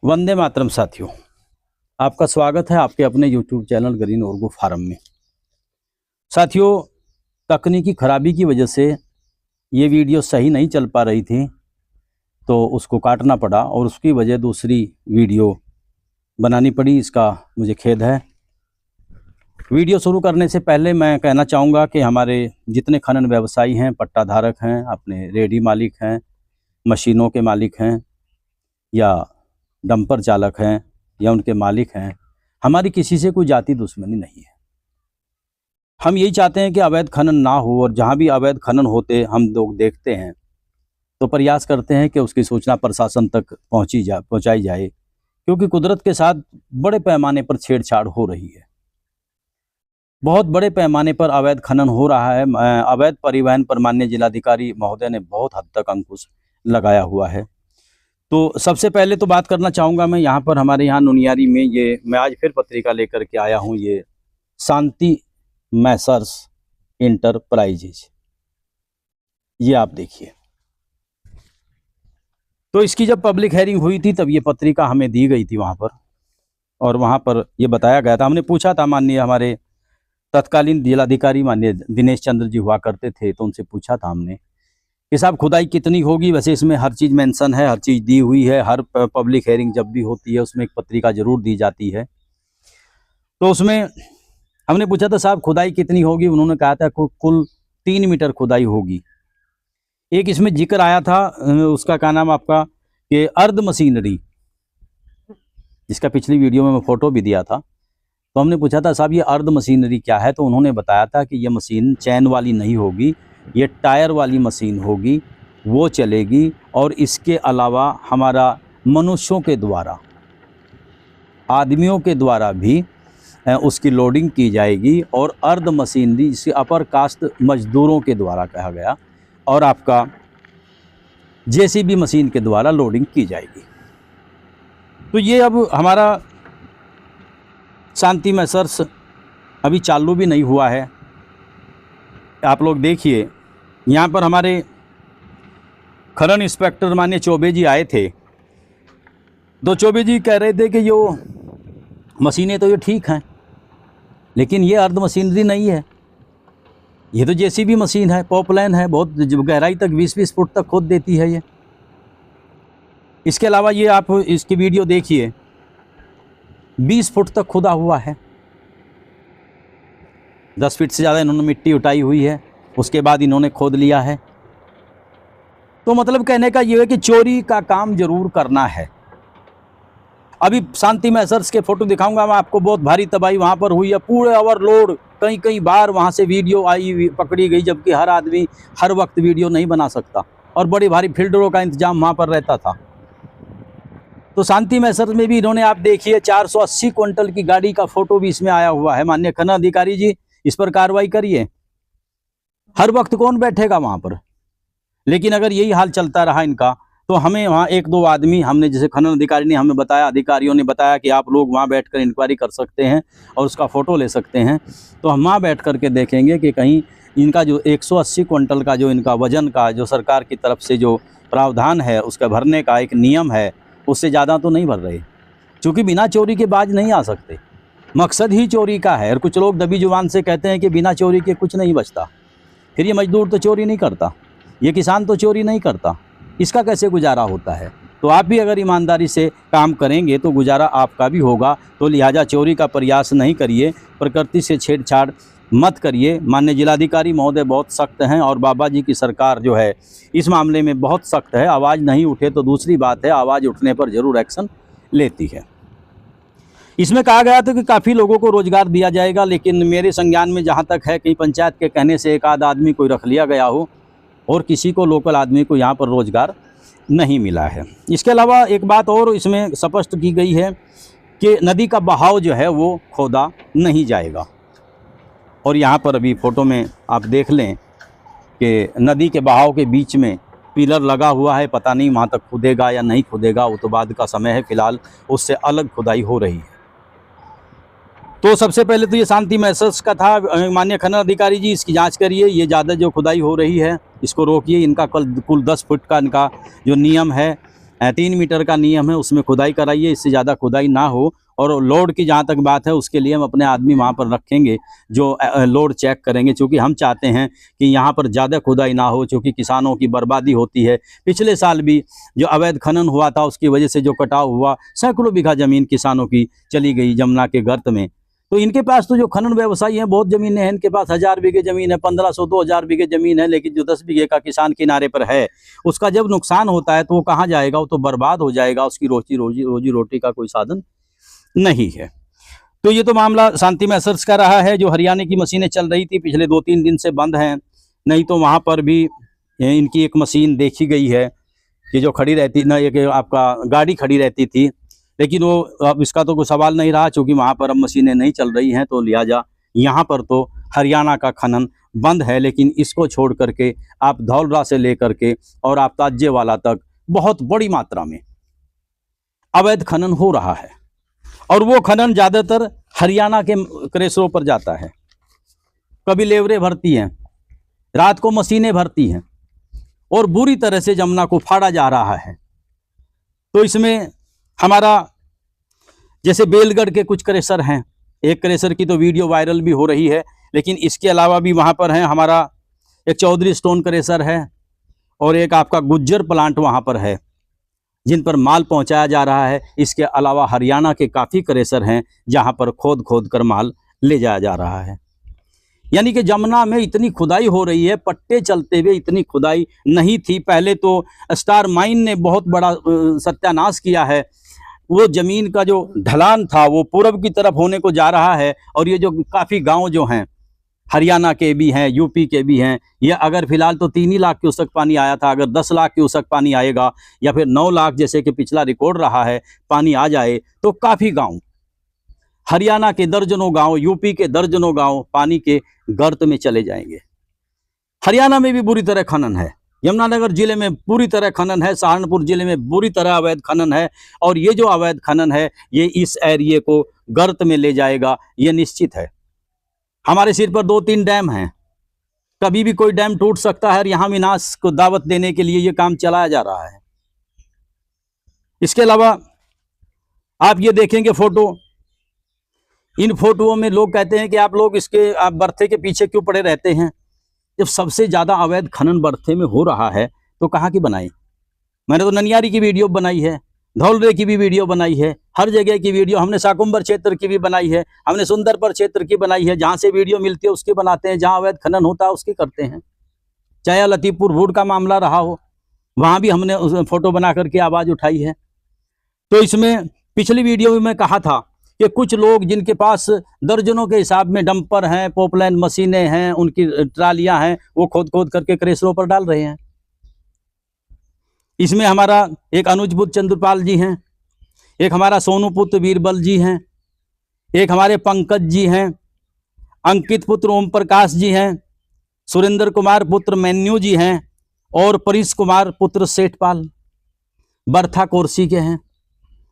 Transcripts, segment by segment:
वंदे मातरम साथियों, आपका स्वागत है आपके अपने YouTube चैनल ग्रीन ऑर्गो फार्म में। साथियों, तकनीकी खराबी की वजह से ये वीडियो सही नहीं चल पा रही थी, तो उसको काटना पड़ा और उसकी वजह दूसरी वीडियो बनानी पड़ी। इसका मुझे खेद है। वीडियो शुरू करने से पहले मैं कहना चाहूँगा कि हमारे जितने खनन व्यवसायी हैं, पट्टाधारक हैं, अपने रेडी मालिक हैं, मशीनों के मालिक हैं या डंपर चालक हैं या उनके मालिक हैं, हमारी किसी से कोई जाति दुश्मनी नहीं है। हम यही चाहते हैं कि अवैध खनन ना हो, और जहाँ भी अवैध खनन होते हम लोग देखते हैं तो प्रयास करते हैं कि उसकी सूचना प्रशासन तक पहुँचाई जाए, क्योंकि कुदरत के साथ बड़े पैमाने पर छेड़छाड़ हो रही है। बहुत बड़े पैमाने पर अवैध खनन हो रहा है। अवैध परिवहन पर माननीय जिलाधिकारी महोदय ने बहुत हद तक अंकुश लगाया हुआ है। तो सबसे पहले तो बात करना चाहूँगा मैं यहाँ पर हमारे यहाँ नुनियारी में मैं आज फिर पत्रिका लेकर के आया हूँ। ये शांति मैसर्स इंटरप्राइजेज, ये आप देखिए। तो इसकी जब पब्लिक हेयरिंग हुई थी तब ये पत्रिका हमें दी गई थी वहाँ पर, और वहाँ पर ये बताया गया था। हमने पूछा था, माननीय हमारे तत्कालीन जिलाधिकारी माननीय दिनेश चंद्र जी हुआ करते थे, तो उनसे पूछा था हमने कि साहब खुदाई कितनी होगी। वैसे इसमें हर चीज़ मेंशन है, हर चीज़ दी हुई है। हर पब्लिक हेयरिंग जब भी होती है उसमें एक पत्रिका जरूर दी जाती है। तो उसमें हमने पूछा था साहब खुदाई कितनी होगी। उन्होंने कहा था कुल 3 मीटर खुदाई होगी। एक इसमें जिक्र आया था उसका क्या नाम आपका कि अर्ध मशीनरी, जिसका पिछली वीडियो में मैं फ़ोटो भी दिया था। तो हमने पूछा था साहब ये अर्ध मशीनरी क्या है, तो उन्होंने बताया था कि ये मशीन चैन वाली नहीं होगी, ये टायर वाली मशीन होगी, वो चलेगी। और इसके अलावा हमारा मनुष्यों के द्वारा, आदमियों के द्वारा भी उसकी लोडिंग की जाएगी। और अर्ध मशीनरी जिसे अपर कास्ट मजदूरों के द्वारा कहा गया, और आपका जेसीबी मशीन के द्वारा लोडिंग की जाएगी। तो ये अब हमारा शांति मैसर्स अभी चालू भी नहीं हुआ है। आप लोग देखिए, यहाँ पर हमारे खनन इंस्पेक्टर माननीय चौबे जी आए थे। तो चौबे जी कह रहे थे कि यो मशीनें तो ये ठीक हैं, लेकिन ये अर्ध मशीनरी नहीं है, ये तो जेसीबी मशीन है, पॉपलाइन है, बहुत गहराई तक 20-20 फुट तक खोद देती है ये। इसके अलावा ये आप इसकी वीडियो देखिए, 20 फुट तक खुदा हुआ है। 10 फीट से ज़्यादा इन्होंने मिट्टी उठाई हुई है, उसके बाद इन्होंने खोद लिया है। तो मतलब कहने का ये है कि चोरी का काम जरूर करना है। अभी शांति मैसर्स के फोटो दिखाऊंगा मैं आपको। बहुत भारी तबाही वहाँ पर हुई है, पूरे ओवरलोड। कई बार वहाँ से वीडियो आई पकड़ी गई, जबकि हर आदमी हर वक्त वीडियो नहीं बना सकता, और बड़ी भारी फील्डरों का इंतजाम वहाँ पर रहता था। तो शांति मैसर्स में भी इन्होंने, आप देखिए, 480 क्विंटल की गाड़ी का फोटो भी इसमें आया हुआ है। माननीय खनन अधिकारी जी, इस पर कार्रवाई करिए। हर वक्त कौन बैठेगा वहाँ पर? लेकिन अगर यही हाल चलता रहा इनका, तो हमें वहाँ 1-2 आदमी, हमने जैसे खनन अधिकारी ने हमें बताया, अधिकारियों ने बताया कि आप लोग वहाँ बैठकर इंक्वायरी कर सकते हैं और उसका फ़ोटो ले सकते हैं। तो हम वहाँ बैठ कर के देखेंगे कि कहीं इनका जो 180 क्विंटल का जो इनका वजन का जो सरकार की तरफ से जो प्रावधान है, उसका भरने का एक नियम है, उससे ज़्यादा तो नहीं भर रहे। चूँकि बिना चोरी के बाज नहीं आ सकते, मकसद ही चोरी का है। और कुछ लोग दबी जुबान से कहते हैं कि बिना चोरी के कुछ नहीं बचता। फिर ये मजदूर तो चोरी नहीं करता, ये किसान तो चोरी नहीं करता, इसका कैसे गुजारा होता है? तो आप भी अगर ईमानदारी से काम करेंगे तो गुजारा आपका भी होगा। तो लिहाजा चोरी का प्रयास नहीं करिए, प्रकृति से छेड़छाड़ मत करिए। माननीय जिलाधिकारी महोदय बहुत सख्त हैं, और बाबा जी की सरकार जो है इस मामले में बहुत सख्त है। आवाज़ नहीं उठे तो दूसरी बात है, आवाज़ उठने पर ज़रूर एक्शन लेती है। इसमें कहा गया था कि काफ़ी लोगों को रोज़गार दिया जाएगा, लेकिन मेरे संज्ञान में जहाँ तक है, कहीं पंचायत के कहने से एक आध आदमी कोई रख लिया गया हो, और किसी को, लोकल आदमी को यहाँ पर रोज़गार नहीं मिला है। इसके अलावा एक बात और इसमें स्पष्ट की गई है कि नदी का बहाव जो है वो खोदा नहीं जाएगा। और यहाँ पर अभी फ़ोटो में आप देख लें कि नदी के बहाव के बीच में पिलर लगा हुआ है। पता नहीं वहाँ तक खुदेगा या नहीं खुदेगा, वो तो बाद का समय है। फ़िलहाल उससे अलग खुदाई हो रही है। तो सबसे पहले तो ये शांति मैसर्स का था। माननीय खनन अधिकारी जी, इसकी जांच करिए, ये ज़्यादा जो खुदाई हो रही है इसको रोकिए। इनका कुल 10 फुट का इनका जो नियम है 3 मीटर का नियम है, उसमें खुदाई कराइए, इससे ज़्यादा खुदाई ना हो। और लोड की जहाँ तक बात है उसके लिए हम अपने आदमी वहाँ पर रखेंगे जो लोड चेक करेंगे, क्योंकि हम चाहते हैं कि यहाँ पर ज़्यादा खुदाई ना हो, क्योंकि किसानों की बर्बादी होती है। पिछले साल भी जो अवैध खनन हुआ था उसकी वजह से जो कटाव हुआ, सैकड़ों बीघा ज़मीन किसानों की चली गई जमुना के गर्त में। तो इनके पास तो जो खनन व्यवसायी हैं बहुत ज़मीनें हैं, इनके पास 1000 बीघे ज़मीन है, 1500 2000 बीघे ज़मीन है, लेकिन जो 10 बीघे का किसान किनारे पर है उसका जब नुकसान होता है तो वो कहाँ जाएगा, वो तो बर्बाद हो जाएगा, उसकी रोजी रोटी का कोई साधन नहीं है। तो ये तो मामला शांति मैसर्स का रहा है। जो हरियाणा की मशीनें चल रही थी पिछले 2-3 दिन से बंद हैं, नहीं तो वहाँ पर भी इनकी एक मशीन देखी गई है कि जो खड़ी रहती ना, एक आपका गाड़ी खड़ी रहती थी, लेकिन वो अब इसका तो कोई सवाल नहीं रहा, क्योंकि वहाँ पर अब मशीनें नहीं चल रही हैं, तो लिहाजा यहाँ पर तो हरियाणा का खनन बंद है। लेकिन इसको छोड़ करके आप धौलरा से लेकर के और आप ताजेवाला तक बहुत बड़ी मात्रा में अवैध खनन हो रहा है, और वो खनन ज़्यादातर हरियाणा के क्रेशरों पर जाता है। कभी लेवरें भरती हैं, रात को मशीनें भरती हैं, और बुरी तरह से जमुना को फाड़ा जा रहा है। तो इसमें हमारा जैसे बेलगढ़ के कुछ क्रेशर हैं, एक क्रेशर की तो वीडियो वायरल भी हो रही है, लेकिन इसके अलावा भी वहाँ पर है हमारा एक चौधरी स्टोन क्रेशर है, और एक आपका गुज्जर प्लांट वहाँ पर है जिन पर माल पहुँचाया जा रहा है। इसके अलावा हरियाणा के काफ़ी क्रेशर हैं जहाँ पर खोद खोद कर माल ले जाया जा रहा है। यानी कि जमुना में इतनी खुदाई हो रही है, पट्टे चलते हुए इतनी खुदाई नहीं थी पहले। तो स्टार माइन ने बहुत बड़ा सत्यानाश किया है। वो ज़मीन का जो ढलान था वो पूर्व की तरफ होने को जा रहा है, और ये जो काफ़ी गांव जो हैं हरियाणा के भी हैं, यूपी के भी हैं, ये अगर फिलहाल तो 3 ही लाख क्यूसेक पानी आया था, अगर 10 लाख क्यूसेक पानी आएगा या फिर 9 लाख जैसे कि पिछला रिकॉर्ड रहा है पानी आ जाए, तो काफ़ी गाँव, हरियाणा के दर्जनों गांव, यूपी के दर्जनों गांव पानी के गर्त में चले जाएंगे। हरियाणा में भी बुरी तरह खनन है, यमुनानगर जिले में पूरी तरह खनन है, सहारनपुर जिले में बुरी तरह अवैध खनन है, और ये जो अवैध खनन है ये इस एरिए को गर्त में ले जाएगा, ये निश्चित है। हमारे सिर पर 2-3 डैम हैं, कभी भी कोई डैम टूट सकता है, और यहाँ विनाश को दावत देने के लिए ये काम चलाया जा रहा है। इसके अलावा आप ये देखेंगे फोटो, इन फोटोओं में लोग कहते हैं कि आप लोग इसके आप बर्थे के पीछे क्यों पड़े रहते हैं। जब सबसे ज़्यादा अवैध खनन बर्थे में हो रहा है तो कहाँ की बनाई। मैंने तो ननियारी की वीडियो बनाई है, धौलरे की भी वीडियो बनाई है, हर जगह की वीडियो हमने साकुम्बर क्षेत्र की भी बनाई है, हमने सुंदरपुर क्षेत्र की बनाई है। जहाँ से वीडियो मिलती है उसकी बनाते हैं, जहाँ अवैध खनन होता है उसकी करते हैं। चाहे लतीफपुर वुड का मामला रहा हो, वहाँ भी हमने उस फोटो बना करके आवाज़ उठाई है। तो इसमें पिछली वीडियो में मैं कहा था कि कुछ लोग जिनके पास दर्जनों के हिसाब में डंपर हैं, पॉपलाइन मशीनें हैं, उनकी ट्रालियां हैं, वो खोद खोद करके क्रेशरों पर डाल रहे हैं। इसमें हमारा एक अनुज पुत्र चंद्रपाल जी हैं, एक हमारा सोनू पुत्र बीरबल जी हैं, एक हमारे पंकज जी हैं, अंकित पुत्र ओम प्रकाश जी हैं, सुरेंद्र कुमार पुत्र मैन्यू जी हैं, और परीश कुमार पुत्र सेठपाल बर्था कोरसी के हैं।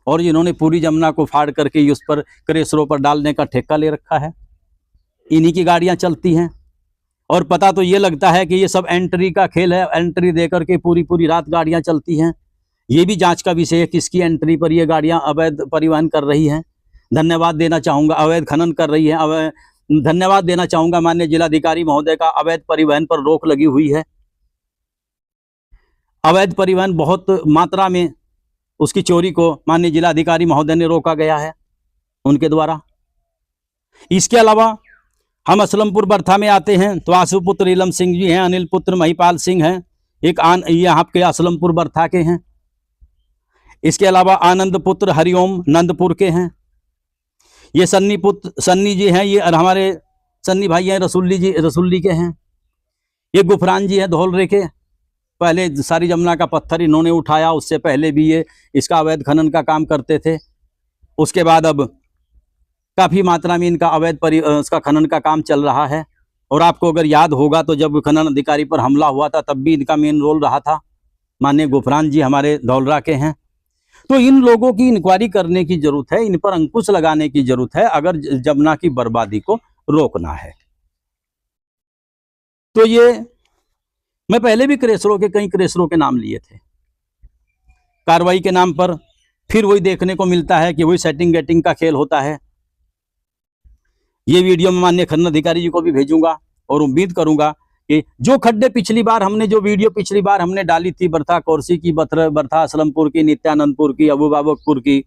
और इन्होंने पूरी जमुना को फाड़ करके उस पर क्रेशरों पर डालने का ठेका ले रखा है। इन्हीं की गाड़ियां चलती हैं, और पता तो ये लगता है कि ये सब एंट्री का खेल है, एंट्री दे करके पूरी पूरी रात गाड़ियां चलती हैं। ये भी जांच का विषय है किसकी एंट्री पर ये गाड़ियां अवैध परिवहन कर रही हैं। धन्यवाद देना चाहूँगा, अवैध खनन कर रही हैं, धन्यवाद देना चाहूँगा माननीय जिलाधिकारी महोदय का। अवैध परिवहन पर रोक लगी हुई है, अवैध परिवहन बहुत मात्रा में उसकी चोरी को माननीय जिलाधिकारी महोदय ने रोका गया है उनके द्वारा। इसके अलावा हम असलमपुर बर्था में आते हैं तो आंसू पुत्र इलम सिंह जी हैं, अनिल पुत्र महिपाल सिंह हैं, एक ये आपके असलमपुर बर्था के हैं। इसके अलावा आनंद पुत्र हरिओम नंदपुर के हैं। ये सन्नी जी हैं, ये हमारे सन्नी भाई हैं, रसुल्ली के हैं। ये गुफरान जी हैं धौलरे के, पहले सारी जमुना का पत्थर इन्होंने उठाया, उससे पहले भी ये इसका अवैध खनन का काम करते थे। उसके बाद अब काफ़ी मात्रा में इनका इसका खनन का काम चल रहा है। और आपको अगर याद होगा तो जब खनन अधिकारी पर हमला हुआ था तब भी इनका मेन रोल रहा था। माननीय गुफरान जी हमारे धौलरा के हैं। तो इन लोगों की इंक्वायरी करने की जरूरत है, इन पर अंकुश लगाने की जरूरत है अगर जमुना की बर्बादी को रोकना है। तो ये मैं पहले भी कई क्रेशरों के नाम लिए थे, कार्रवाई के नाम पर फिर वही देखने को मिलता है कि वही सेटिंग गेटिंग का खेल होता है। ये वीडियो मैं माननीय खनन अधिकारी जी को भी भेजूंगा और उम्मीद करूंगा कि जो खड्डे पिछली बार हमने डाली थी, बर्था कोरसी की, बर्था असलमपुर की, नित्यानंदपुर की, अबूबाकरपुर की,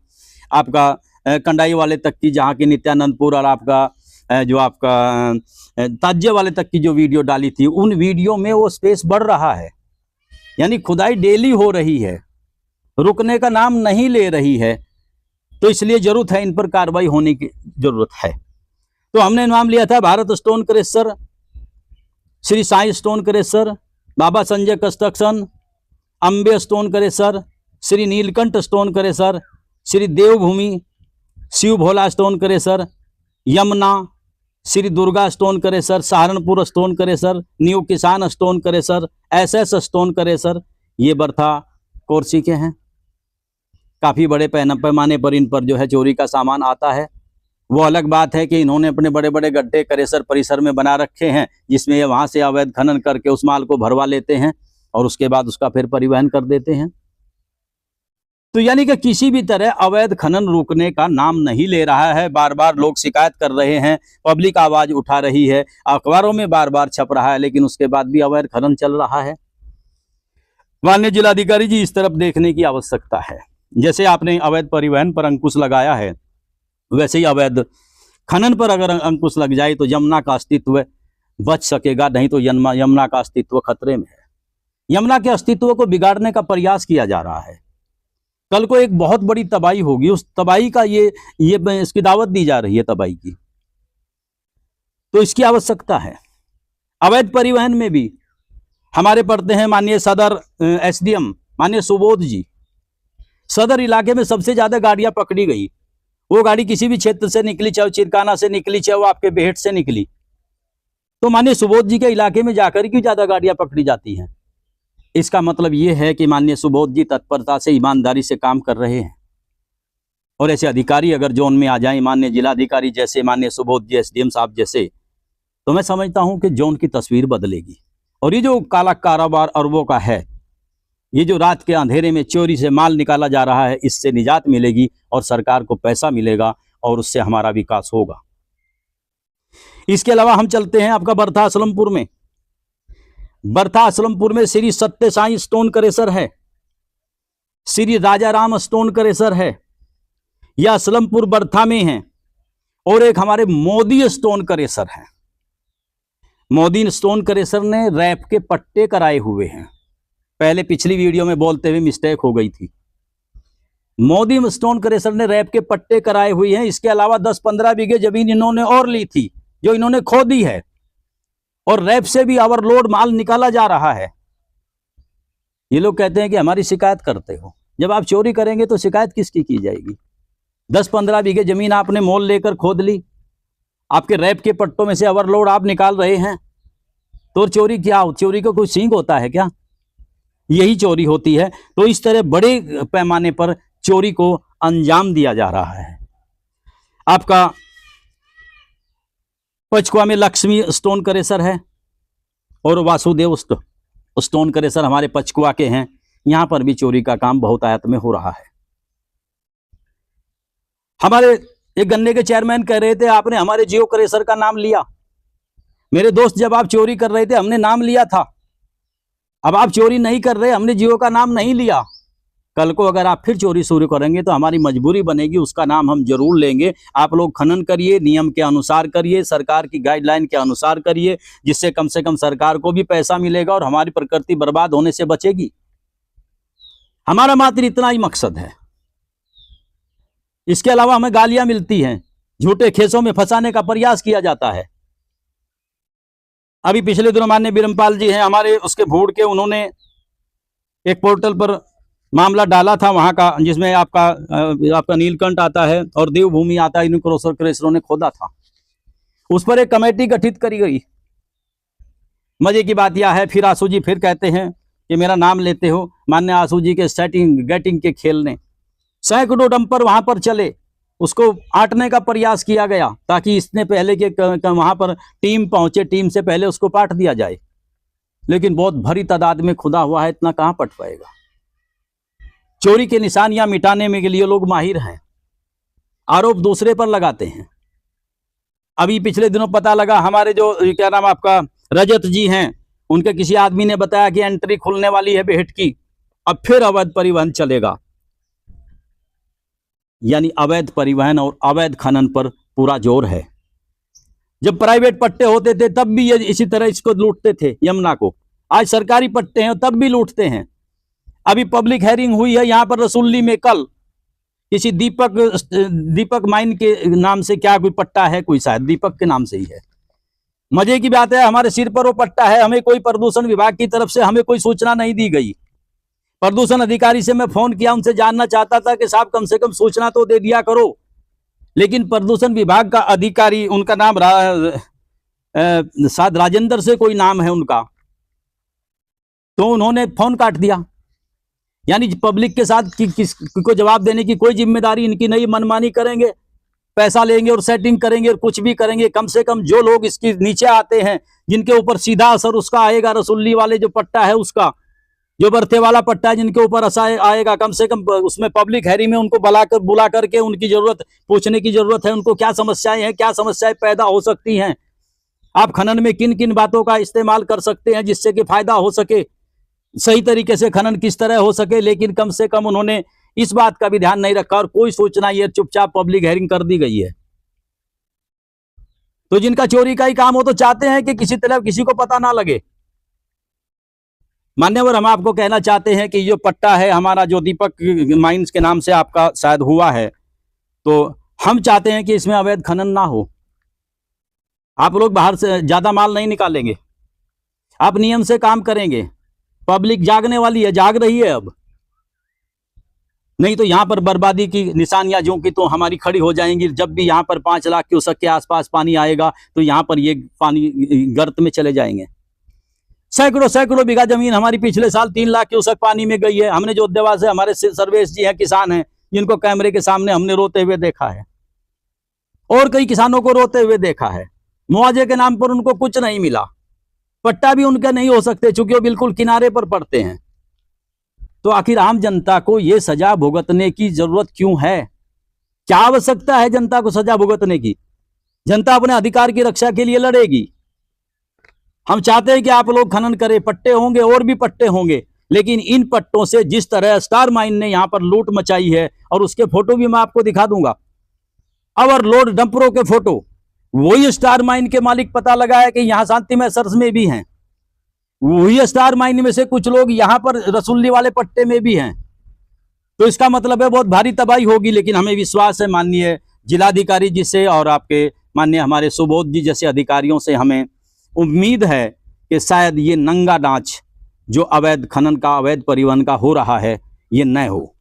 आपका कंडाई वाले तक की, जहाँ की नित्यानंदपुर, और आपका जो आपका ताज्य वाले तक की जो वीडियो डाली थी, उन वीडियो में वो स्पेस बढ़ रहा है, यानी खुदाई डेली हो रही है, रुकने का नाम नहीं ले रही है। तो इसलिए जरूरत है, इन पर कार्रवाई होने की जरूरत है। तो हमने नाम लिया था Bharat stone crusher, Shri Sai stone crusher, Baba Sanjay construction, Ambe stone crusher, Shri Neelkanth stone crusher, Shri Devbhoomi, Shiv Bhola stone crusher, Yamuna, Shri Durga stone crusher, Saharanpur stone crusher, new Kisan stone crusher, SS stone crusher, ये बर्था कोरसी के हैं। काफ़ी बड़े पैमाने पर इन पर जो है चोरी का सामान आता है। वो अलग बात है कि इन्होंने अपने बड़े बड़े गड्ढे क्रेशर परिसर में बना रखे हैं, जिसमें ये वहाँ से अवैध खनन करके उस माल को भरवा लेते हैं और उसके बाद उसका फिर परिवहन कर देते हैं। तो यानी कि किसी भी तरह अवैध खनन रुकने का नाम नहीं ले रहा है। बार बार लोग शिकायत कर रहे हैं, पब्लिक आवाज़ उठा रही है, अखबारों में बार बार छप रहा है, लेकिन उसके बाद भी अवैध खनन चल रहा है। माननीय जिलाधिकारी जी, इस तरफ देखने की आवश्यकता है। जैसे आपने अवैध परिवहन पर अंकुश लगाया है, वैसे ही अवैध खनन पर अगर अंकुश लग जाए तो यमुना का अस्तित्व बच सकेगा, नहीं तो यमुना का अस्तित्व खतरे में है। यमुना के अस्तित्व को बिगाड़ने का प्रयास किया जा रहा है। कल को एक बहुत बड़ी तबाही होगी, उस तबाही का ये इसकी दावत दी जा रही है, तबाही की। तो इसकी आवश्यकता है। अवैध परिवहन में भी हमारे पढ़ते हैं माननीय सदर एसडीएम माननीय सुबोध जी, सदर इलाके में सबसे ज्यादा गाड़ियां पकड़ी गई। वो गाड़ी किसी भी क्षेत्र से निकली, चाहे चिरकाना से निकली, चाहे वो आपके बेहट से निकली, तो माननीय सुबोध जी के इलाके में जाकर क्यों ज्यादा गाड़ियां पकड़ी जाती हैं? इसका मतलब ये है कि माननीय सुबोध जी तत्परता से, ईमानदारी से काम कर रहे हैं। और ऐसे अधिकारी अगर जोन में आ जाएं, माननीय जिलाधिकारी जैसे, माननीय सुबोध जी एसडीएम साहब जैसे, तो मैं समझता हूं कि जोन की तस्वीर बदलेगी। और ये जो काला कारोबार अरबों का है, ये जो रात के अंधेरे में चोरी से माल निकाला जा रहा है, इससे निजात मिलेगी और सरकार को पैसा मिलेगा और उससे हमारा विकास होगा। इसके अलावा हम चलते हैं आपका बर्था असलमपुर में। बर्था असलमपुर में श्री सत्य साई स्टोन क्रेशर है, श्री राजाराम स्टोन क्रेशर है, यह असलमपुर बर्था में है। और एक हमारे मोदी स्टोन क्रेशर है। मोदी स्टोन क्रेशर ने रैप के पट्टे कराए हुए हैं। पहले पिछली वीडियो में बोलते हुए मिस्टेक हो गई थी। मोदी स्टोन क्रेशर ने रैप के पट्टे कराए हुए हैं। इसके अलावा 10-15 बीघे जमीन इन्होंने और ली थी, जो इन्होंने खो दी है, और रैप से भी ओवरलोड माल निकाला जा रहा है। ये लोग कहते हैं कि हमारी शिकायत करते हो। जब आप चोरी करेंगे तो शिकायत किसकी की जाएगी? 10-15 बीघे जमीन आपने मोल लेकर खोद ली, आपके रैप के पट्टों में से ओवरलोड आप निकाल रहे हैं, तो चोरी क्या हो? चोरी का कोई सींग होता है क्या? यही चोरी होती है। तो इस तरह बड़े पैमाने पर चोरी को अंजाम दिया जा रहा है। आपका पचकुआ में लक्ष्मी स्टोन क्रेशर है और वासुदेव स्टोन क्रेशर हमारे पचकुआ के हैं। यहां पर भी चोरी का काम बहुत आयत में हो रहा है। हमारे एक गन्ने के चेयरमैन कह रहे थे, आपने हमारे जियो क्रेशर का नाम लिया। मेरे दोस्त, जब आप चोरी कर रहे थे हमने नाम लिया था। अब आप चोरी नहीं कर रहे, हमने जियो का नाम नहीं लिया। कल को अगर आप फिर चोरी शुरू करेंगे तो हमारी मजबूरी बनेगी, उसका नाम हम जरूर लेंगे। आप लोग खनन करिए, नियम के अनुसार करिए, सरकार की गाइडलाइन के अनुसार करिए, जिससे कम से कम सरकार को भी पैसा मिलेगा और हमारी प्रकृति बर्बाद होने से बचेगी। हमारा मात्र इतना ही मकसद है। इसके अलावा हमें गालियां मिलती हैं, झूठे खेसों में फंसाने का प्रयास किया जाता है। अभी पिछले दिनों माननीय बिरमपाल जी हैं हमारे, उसके भूड़ के, उन्होंने एक पोर्टल पर मामला डाला था वहां का, जिसमें आपका नीलकंठ आता है और देवभूमि आता है, इन क्रेशरों ने खोदा था। उस पर एक कमेटी गठित करी गई। मजे की बात यह है, फिर आशु जी फिर कहते हैं कि मेरा नाम लेते हो। माननीय आशु जी के सेटिंग गेटिंग के खेल ने सैकड़ों डंपर वहां पर चले, उसको आटने का प्रयास किया गया ताकि इसने पहले के वहां पर टीम पहुंचे, टीम से पहले उसको पाट दिया जाए। लेकिन बहुत भरी तादाद में खुदा हुआ है, इतना कहां पट पाएगा। चोरी के निशानियां मिटाने में के लिए लोग माहिर हैं, आरोप दूसरे पर लगाते हैं। अभी पिछले दिनों पता लगा हमारे जो क्या नाम आपका रजत जी हैं, उनके किसी आदमी ने बताया कि एंट्री खुलने वाली है बेहट की, अब फिर अवैध परिवहन चलेगा। यानी अवैध परिवहन और अवैध खनन पर पूरा जोर है। जब प्राइवेट पट्टे होते थे तब भी ये इसी तरह इसको लूटते थे यमुना को, आज सरकारी पट्टे हैं तब भी लूटते हैं। अभी पब्लिक हेयरिंग हुई है यहाँ पर रसुल्ली में, कल किसी दीपक माइन के नाम से क्या कोई पट्टा है, कोई शायद दीपक के नाम से ही है। मजे की बात है हमारे सिर पर वो पट्टा है, हमें कोई प्रदूषण विभाग की तरफ से हमें कोई सूचना नहीं दी गई। प्रदूषण अधिकारी से मैं फोन किया, उनसे जानना चाहता था कि साहब कम से कम सूचना तो दे दिया करो, लेकिन प्रदूषण विभाग का अधिकारी, उनका नाम शायद राजेंद्र से कोई नाम है उनका, तो उन्होंने फोन काट दिया। यानी पब्लिक के साथ किसको जवाब देने की कोई जिम्मेदारी इनकी नहीं, मनमानी करेंगे, पैसा लेंगे और सेटिंग करेंगे और कुछ भी करेंगे। कम से कम जो लोग इसके नीचे आते हैं, जिनके ऊपर सीधा असर उसका आएगा, रसुल्ली वाले जो पट्टा है उसका, जो बर्थे वाला पट्टा है जिनके ऊपर असर आएगा, कम से कम उसमें पब्लिक हेयरिंग में उनको बुला करके उनकी जरूरत पूछने की जरूरत है, उनको क्या समस्याएं हैं, क्या समस्याएं पैदा हो सकती हैं, आप खनन में किन किन बातों का इस्तेमाल कर सकते हैं जिससे कि फायदा हो सके, सही तरीके से खनन किस तरह हो सके। लेकिन कम से कम उन्होंने इस बात का भी ध्यान नहीं रखा और कोई सूचना, ये चुपचाप पब्लिक हेयरिंग कर दी गई है। तो जिनका चोरी का ही काम हो तो चाहते हैं कि किसी तरह किसी को पता ना लगे। मान्यवर, हम आपको कहना चाहते हैं कि जो पट्टा है हमारा, जो दीपक माइंस के नाम से आपका शायद हुआ है, तो हम चाहते हैं कि इसमें अवैध खनन ना हो। आप लोग बाहर से ज्यादा माल नहीं निकालेंगे, आप नियम से काम करेंगे। पब्लिक जागने वाली है, जाग रही है अब, नहीं तो यहाँ पर बर्बादी की निशानियां जो कि तो हमारी खड़ी हो जाएंगी। जब भी यहाँ पर 5 लाख क्यूसेक के आसपास पानी आएगा तो यहाँ पर ये पानी गर्त में चले जाएंगे। सैकड़ों बीघा जमीन हमारी पिछले साल 3 लाख क्यूसेक पानी में गई है। हमने जो देवा से हमारे सर्वेश जी हैं, किसान हैं, जिनको कैमरे के सामने हमने रोते हुए देखा है और कई किसानों को रोते हुए देखा है। मुआवजे के नाम पर उनको कुछ नहीं मिला, पट्टा भी उनके नहीं हो सकते चूंकि वो बिल्कुल किनारे पर पड़ते हैं। तो आखिर आम जनता को ये सजा भुगतने की जरूरत क्यों है? क्या आवश्यकता है जनता को सजा भुगतने की? जनता अपने अधिकार की रक्षा के लिए लड़ेगी। हम चाहते हैं कि आप लोग खनन करें, पट्टे होंगे और भी पट्टे होंगे, लेकिन इन पट्टों से जिस तरह स्टार माइन ने यहां पर लूट मचाई है, और उसके फोटो भी मैं आपको दिखा दूंगा, ओवरलोड डंपरों के फोटो, वही स्टार माइन के मालिक पता लगा है कि यहां शांतिमय सर्च में भी हैं, वही स्टार माइन में से कुछ लोग यहां पर रसुल्ली वाले पट्टे में भी हैं। तो इसका मतलब है बहुत भारी तबाही होगी। लेकिन हमें विश्वास है माननीय जिलाधिकारी जी से और आपके माननीय हमारे सुबोध जी जैसे अधिकारियों से, हमें उम्मीद है कि शायद ये नंगा नाच जो अवैध खनन का, अवैध परिवहन का हो रहा है, ये न हो।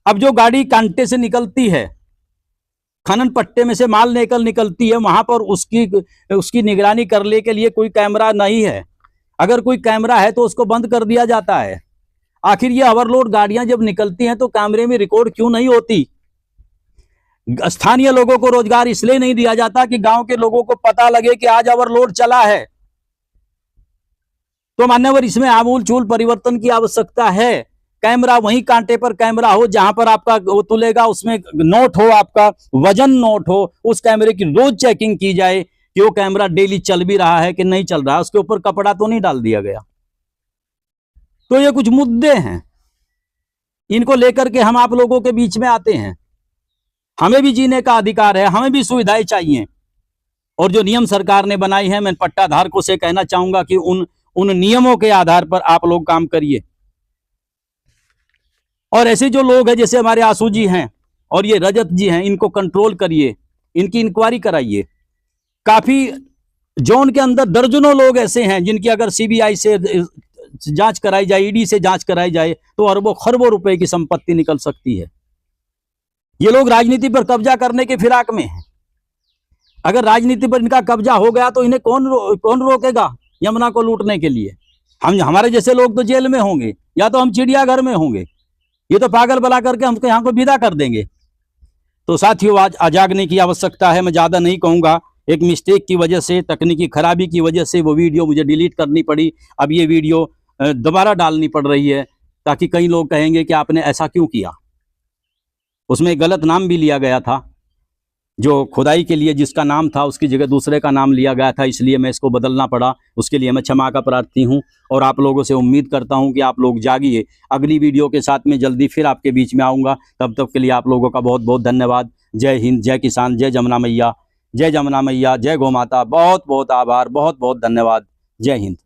अब जो गाड़ी कांटे से निकलती है, खनन पट्टे में से माल निकलती है, वहां पर उसकी निगरानी करने के लिए कोई कैमरा नहीं है। अगर कोई कैमरा है तो उसको बंद कर दिया जाता है। आखिर ये ओवरलोड गाड़ियां जब निकलती हैं तो कैमरे में रिकॉर्ड क्यों नहीं होती? स्थानीय लोगों को रोजगार इसलिए नहीं दिया जाता कि गांव के लोगों को पता लगे कि आज ओवरलोड चला है। तो मान्यवर, इसमें आमूल चूल परिवर्तन की आवश्यकता है। कैमरा वहीं कांटे पर कैमरा हो जहां पर आपका वो तुलेगा, उसमें नोट हो, आपका वजन नोट हो, उस कैमरे की रोज चेकिंग की जाए कि वो कैमरा डेली चल भी रहा है कि नहीं चल रहा है, उसके ऊपर कपड़ा तो नहीं डाल दिया गया। तो ये कुछ मुद्दे हैं, इनको लेकर के हम आप लोगों के बीच में आते हैं। हमें भी जीने का अधिकार है, हमें भी सुविधाएं चाहिए, और जो नियम सरकार ने बनाई है, मैं पट्टा धारकों से कहना चाहूंगा कि उन नियमों के आधार पर आप लोग काम करिए। और ऐसे जो लोग हैं जैसे हमारे आंसू जी हैं और ये रजत जी हैं, इनको कंट्रोल करिए, इनकी इंक्वायरी कराइए। काफी जोन के अंदर दर्जनों लोग ऐसे हैं जिनकी अगर सीबीआई से जांच कराई जाए, ईडी से जांच कराई जाए तो अरबों खरबों रुपए की संपत्ति निकल सकती है। ये लोग राजनीति पर कब्जा करने के फिराक में हैं। अगर राजनीति पर इनका कब्जा हो गया तो इन्हें कौन रोकेगा यमुना को लूटने के लिए? हमारे जैसे लोग तो जेल में होंगे या तो हम चिड़ियाघर में होंगे। ये तो पागल बना करके हमको यहाँ को विदा कर देंगे। तो साथियों, आज जागने की आवश्यकता है। मैं ज्यादा नहीं कहूंगा, एक मिस्टेक की वजह से, तकनीकी खराबी की वजह से वो वीडियो मुझे डिलीट करनी पड़ी। अब ये वीडियो दोबारा डालनी पड़ रही है। ताकि कई लोग कहेंगे कि आपने ऐसा क्यों किया। उसमें गलत नाम भी लिया गया था, जो खुदाई के लिए जिसका नाम था उसकी जगह दूसरे का नाम लिया गया था, इसलिए मैं इसको बदलना पड़ा। उसके लिए मैं क्षमा का प्रार्थी हूँ और आप लोगों से उम्मीद करता हूँ कि आप लोग जागिए। अगली वीडियो के साथ में जल्दी फिर आपके बीच में आऊँगा। तब तक के लिए आप लोगों का बहुत बहुत धन्यवाद। जय हिंद, जय किसान, जय जमुना मैया, जय जमुना मैया, जय गौ माता। बहुत बहुत आभार, बहुत बहुत धन्यवाद। जय हिंद।